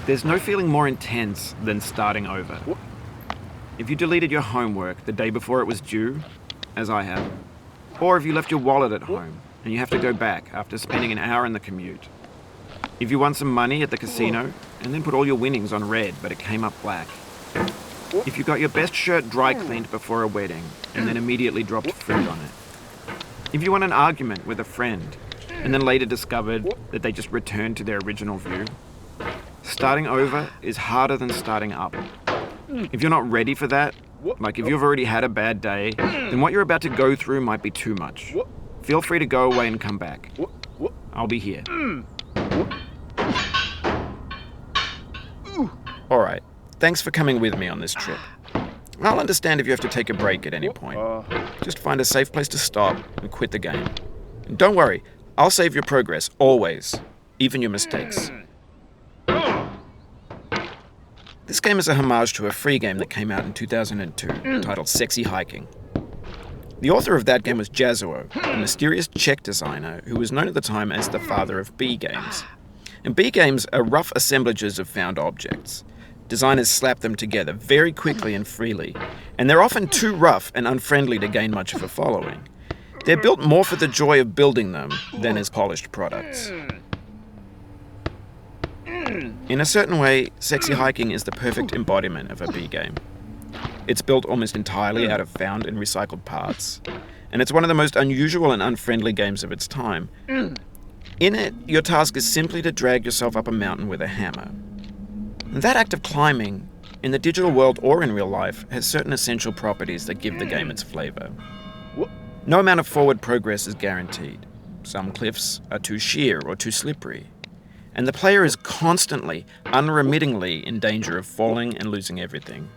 There's no feeling more intense than starting over. If you deleted your homework the day before it was due, as I have, or if you left your wallet at home and you have to go back after spending an hour in the commute. If you won some money at the casino and then put all your winnings on red but it came up black. If you got your best shirt dry cleaned before a wedding and then immediately dropped food on it. If you won an argument with a friend and then later discovered that they just returned to their original view. Starting over is harder than starting up. If you're not ready for that, like if you've already had a bad day, then what you're about to go through might be too much. Feel free to go away and come back. I'll be here. Alright, thanks for coming with me on this trip. I'll understand if you have to take a break at any point. Just find a safe place to stop and quit the game. And don't worry, I'll save your progress, always. Even your mistakes. This game is a homage to a free game that came out in 2002, titled Sexy Hiking. The author of that game was Jazzuo, a mysterious Czech designer who was known at the time as the father of B games. And B games are rough assemblages of found objects. Designers slap them together very quickly and freely, and they're often too rough and unfriendly to gain much of a following. They're built more for the joy of building them than as polished products. In a certain way, Sexy Hiking is the perfect embodiment of a B game. It's built almost entirely out of found and recycled parts, and it's one of the most unusual and unfriendly games of its time. In it, your task is simply to drag yourself up a mountain with a hammer. And that act of climbing, in the digital world or in real life, has certain essential properties that give the game its flavor. No amount of forward progress is guaranteed. Some cliffs are too sheer or too slippery. And the player is constantly, unremittingly in danger of falling and losing everything.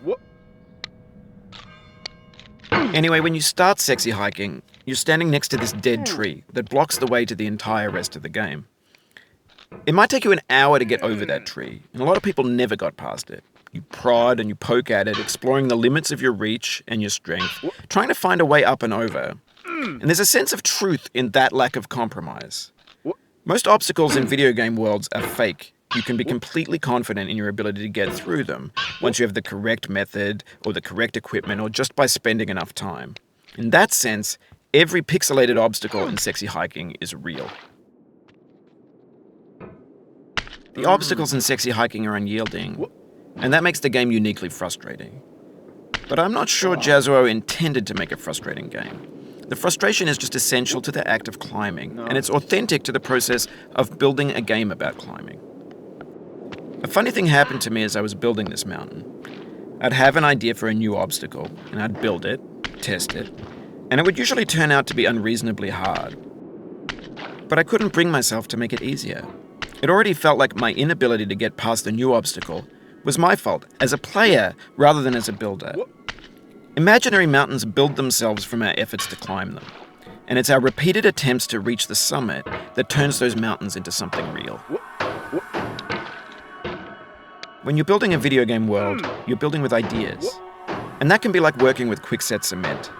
Anyway, when you start Sexy Hiking, you're standing next to this dead tree that blocks the way to the entire rest of the game. It might take you an hour to get over that tree, and a lot of people never got past it. You prod and you poke at it, exploring the limits of your reach and your strength, trying to find a way up and over. And there's a sense of truth in that lack of compromise. Most obstacles in video game worlds are fake. You can be completely confident in your ability to get through them once you have the correct method or the correct equipment or just by spending enough time. In that sense, every pixelated obstacle in Sexy Hiking is real. The obstacles in Sexy Hiking are unyielding, and that makes the game uniquely frustrating. But I'm not sure Jazzuo intended to make a frustrating game. The frustration is just essential to the act of climbing, and it's authentic to the process of building a game about climbing. A funny thing happened to me as I was building this mountain. I'd have an idea for a new obstacle, and I'd build it, test it, and it would usually turn out to be unreasonably hard. But I couldn't bring myself to make it easier. It already felt like my inability to get past the new obstacle was my fault, as a player rather than as a builder. Imaginary mountains build themselves from our efforts to climb them, and it's our repeated attempts to reach the summit that turns those mountains into something real. When you're building a video game world, you're building with ideas, and that can be like working with quickset cement.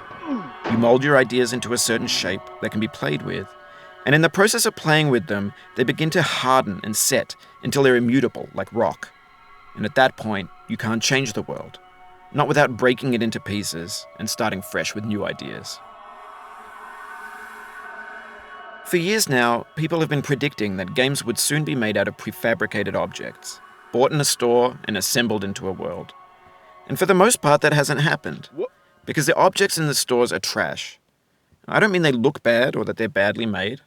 You mold your ideas into a certain shape that can be played with, and in the process of playing with them, they begin to harden and set until they're immutable, like rock. And at that point, you can't change the world. Not without breaking it into pieces and starting fresh with new ideas. For years now, people have been predicting that games would soon be made out of prefabricated objects, bought in a store and assembled into a world. And for the most part, that hasn't happened, because the objects in the stores are trash. I don't mean they look bad or that they're badly made.